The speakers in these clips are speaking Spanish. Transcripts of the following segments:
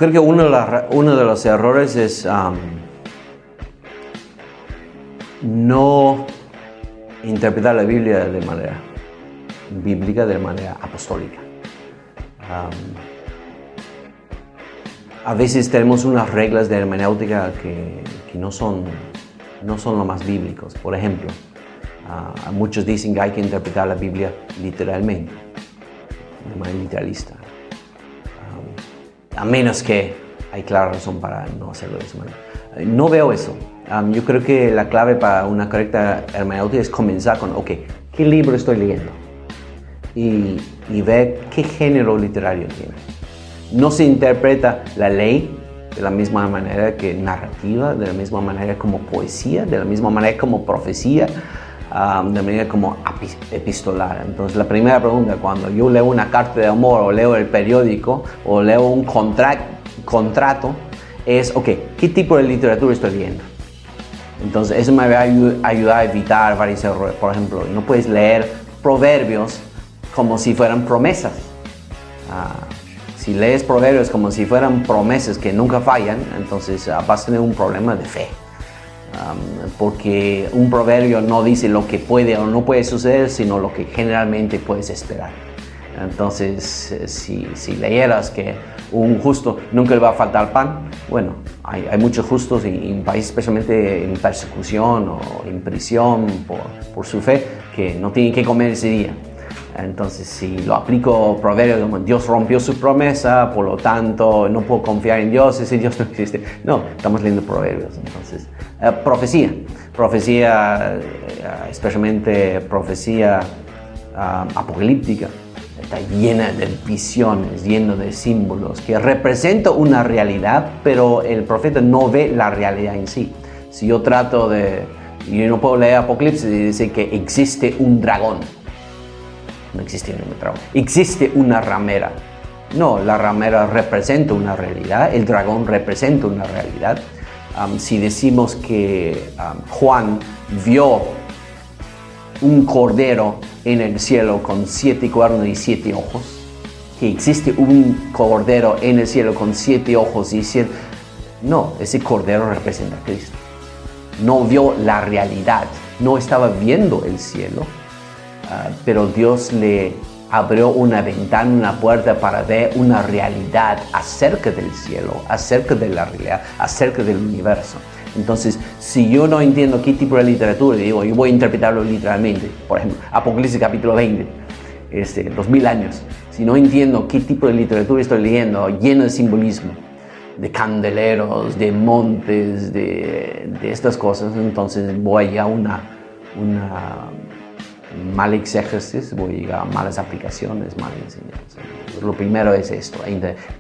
creo que uno de los errores es no interpretar la Biblia de manera bíblica, de manera apostólica. A veces tenemos unas reglas de hermenéutica que no son lo más bíblicos. Por ejemplo, muchos dicen que hay que interpretar la Biblia literalmente, de manera literalista. A menos que hay clara razón para no hacerlo de esa manera. No veo eso. Yo creo que la clave para una correcta hermenéutica es comenzar con, ¿qué libro estoy leyendo? Y ver qué género literario tiene. No se interpreta la ley de la misma manera que narrativa, de la misma manera como poesía, de la misma manera como profecía, de manera como epistolar. Entonces, la primera pregunta, cuando yo leo una carta de amor, o leo el periódico, o leo un contrato, es, ¿qué tipo de literatura estoy leyendo? Entonces, eso me va a ayudar a evitar varios errores. Por ejemplo, no puedes leer proverbios como si fueran promesas. Si lees proverbios como si fueran promesas que nunca fallan, entonces vas a tener un problema de fe. Porque un proverbio no dice lo que puede o no puede suceder, sino lo que generalmente puedes esperar. Entonces, si leyeras que un justo nunca le va a faltar pan, bueno, hay muchos justos en países especialmente en persecución o en prisión por su fe que no tienen que comer ese día. Entonces, si lo aplico proverbios como Dios rompió su promesa, por lo tanto no puedo confiar en Dios, ese Dios no existe. No, estamos leyendo proverbios. Entonces, profecía, especialmente profecía apocalíptica, está llena de visiones, llena de símbolos que representan una realidad, pero el profeta no ve la realidad en sí. Si yo no puedo leer Apocalipsis y decir que existe un dragón. No existe ningún dragón. Existe una ramera. No, la ramera representa una realidad, el dragón representa una realidad. Si decimos que Juan vio un cordero en el cielo con 7 cuernos y 7 ojos, que existe un cordero en el cielo con 7 ojos y 7... No, ese cordero representa a Cristo. No vio la realidad, no estaba viendo el cielo. Pero Dios le abrió una ventana, una puerta para ver una realidad acerca del cielo, acerca de la realidad, acerca del universo. Entonces, si yo no entiendo qué tipo de literatura, digo, yo voy a interpretarlo literalmente. Por ejemplo, Apocalipsis capítulo 20, 2000 años. Si no entiendo qué tipo de literatura estoy leyendo, lleno de simbolismo, de candeleros, de montes, de estas cosas, entonces voy a llegar a una mal exégesis, voy a llegar a malas aplicaciones, malas enseñanzas. Lo primero es esto,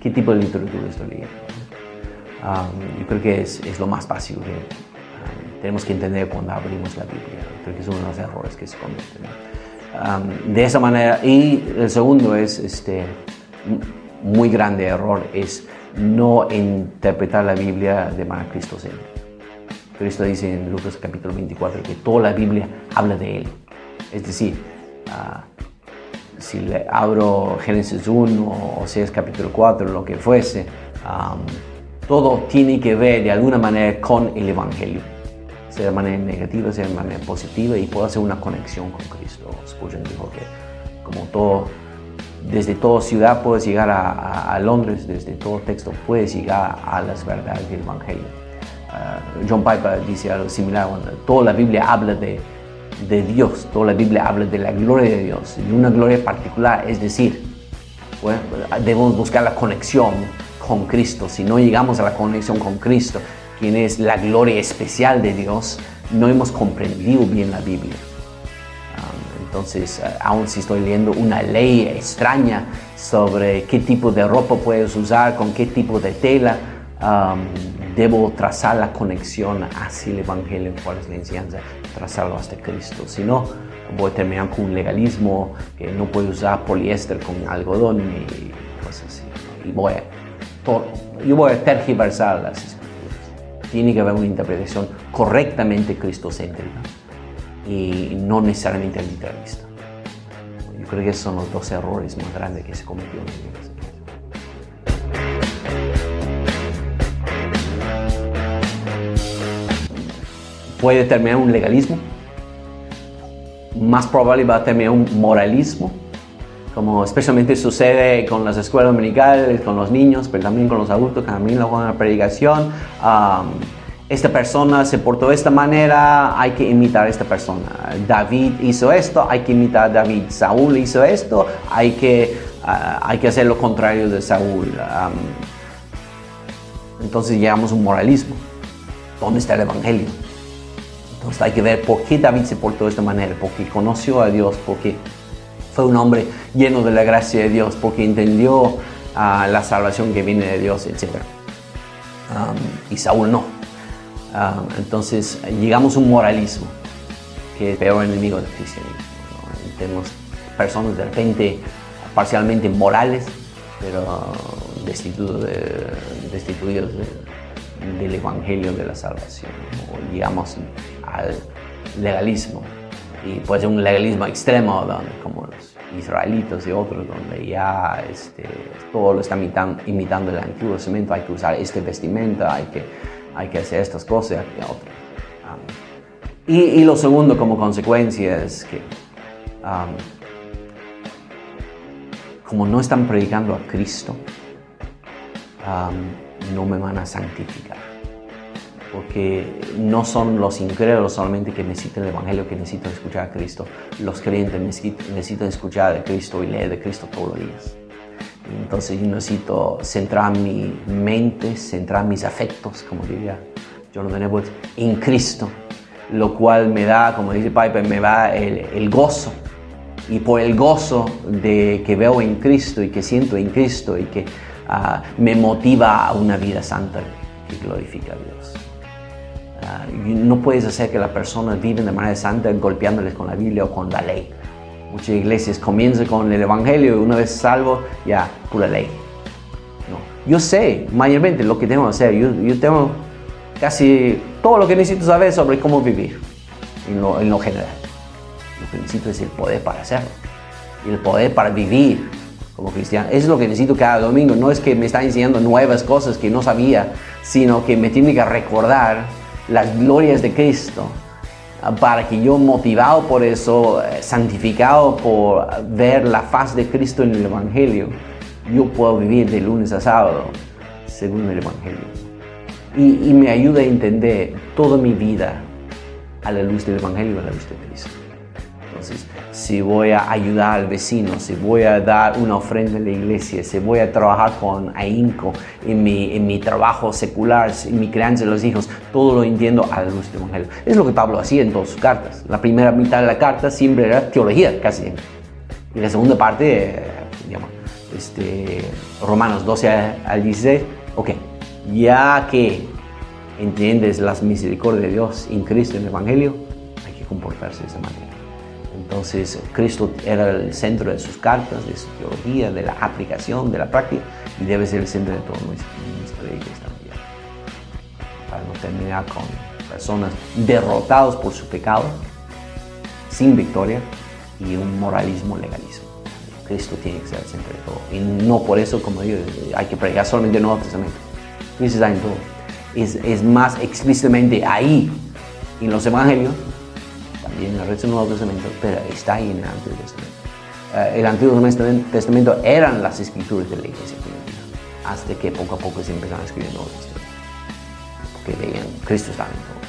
¿qué tipo de literatura estoy leyendo? Yo creo que es lo más básico que tenemos que entender cuando abrimos la Biblia. Creo que es uno de los errores que se cometen. De esa manera, y el segundo es, muy grande error, es no interpretar la Biblia de manera cristocéntrica. Cristo dice en Lucas capítulo 24 que toda la Biblia habla de Él. Es decir, si le abro Génesis 1 o Oseas capítulo 4, lo que fuese, todo tiene que ver de alguna manera con el Evangelio. Sea de manera negativa, sea de manera positiva, y puedo hacer una conexión con Cristo. Spurgeon dijo que desde toda ciudad puedes llegar a Londres, desde todo texto puedes llegar a las verdades del Evangelio. John Piper dice algo similar, cuando toda la Biblia habla de Dios, toda la Biblia habla de la gloria de Dios, de una gloria particular, es decir, debemos buscar la conexión con Cristo. Si no llegamos a la conexión con Cristo, quien es la gloria especial de Dios, no hemos comprendido bien la Biblia. Entonces, aun si estoy leyendo una ley extraña sobre qué tipo de ropa puedes usar, con qué tipo de tela, debo trazar la conexión hacia el Evangelio, cuál es la enseñanza, trazarlo hasta Cristo. Si no, voy a terminar con un legalismo que no puedo usar poliéster con algodón y cosas así. Yo voy a tergiversar las escrituras. Tiene que haber una interpretación correctamente cristocéntrica y no necesariamente literalista. Yo creo que esos son los dos errores más grandes que se cometieron en la iglesia. puede terminar un legalismo, más probable va a terminar un moralismo, como especialmente sucede con las escuelas dominicales, con los niños, pero también con los adultos, también con la predicación. Esta persona se portó de esta manera, hay que imitar a esta persona. David hizo esto, hay que imitar a David. Saúl hizo esto, hay que hacer lo contrario de Saúl. Entonces llegamos a un moralismo. ¿Dónde está el evangelio? Entonces hay que ver por qué David se portó de esta manera, porque conoció a Dios, porque fue un hombre lleno de la gracia de Dios, porque entendió la salvación que viene de Dios, etc. Y Saúl no. Entonces llegamos a un moralismo, que es el peor enemigo del cristianismo, ¿no? Tenemos personas de repente parcialmente morales, pero destituidos del evangelio de la salvación, o llegamos al legalismo, y puede ser un legalismo extremo, donde, como los israelitas y otros, donde ya todo lo está imitando el Antiguo Testamento, hay que usar este vestimenta, hay que hacer estas cosas y otras. Y lo segundo como consecuencia es que como no están predicando a Cristo, no me van a santificar. Porque no son los incrédulos solamente que necesitan el Evangelio, que necesitan escuchar a Cristo. Los creyentes necesitan escuchar de Cristo y leer de Cristo todos los días. Entonces yo necesito centrar mi mente, centrar mis afectos, como diría Jonathan Edwards, en Cristo, lo cual me da, como dice Piper, me da el gozo. Y por el gozo de que veo en Cristo y que siento en Cristo y que me motiva a una vida santa que glorifica a Dios. No puedes hacer que las personas vivan de manera santa golpeándoles con la Biblia o con la ley. Muchas iglesias comienzan con el Evangelio y una vez salvo, ya, pura ley. No. Yo sé mayormente lo que tengo que hacer. Yo tengo casi todo lo que necesito saber sobre cómo vivir en lo general. Lo que necesito es el poder para hacerlo. Y el poder para vivir como cristiano. Eso es lo que necesito cada domingo. No es que me está enseñando nuevas cosas que no sabía, sino que me tiene que recordar las glorias de Cristo, para que yo, motivado por eso, santificado por ver la faz de Cristo en el Evangelio, yo puedo vivir de lunes a sábado según el Evangelio. Y me ayuda a entender toda mi vida a la luz del Evangelio, a la luz de Cristo. Entonces, si voy a ayudar al vecino, si voy a dar una ofrenda en la iglesia, si voy a trabajar con ahínco en mi trabajo secular, en mi crianza de los hijos, todo lo entiendo a la luz del Evangelio. Es lo que Pablo hacía en todas sus cartas. La primera mitad de la carta siempre era teología, casi siempre. Y la segunda parte, Romanos 12 al 16, ok, ya que entiendes las misericordias de Dios en Cristo, en el Evangelio, hay que comportarse de esa manera. Entonces, Cristo era el centro de sus cartas, de su teología, de la aplicación, de la práctica, y debe ser el centro de todo nuestra iglesia también. Para no terminar con personas derrotados por su pecado, sin victoria, y un moralismo legalismo. Cristo tiene que ser el centro de todo. Y no por eso, como digo, hay que predicar solamente el Nuevo Testamento. Cristo está en todo. Es más explícitamente ahí, en los Evangelios, también en el resto del Nuevo Testamento, pero está ahí en el Antiguo Testamento. El Antiguo Testamento eran las escrituras de la iglesia primitiva, hasta que poco a poco se empezaron a escribir el Nuevo Testamento, porque veían Cristo estaba en todo.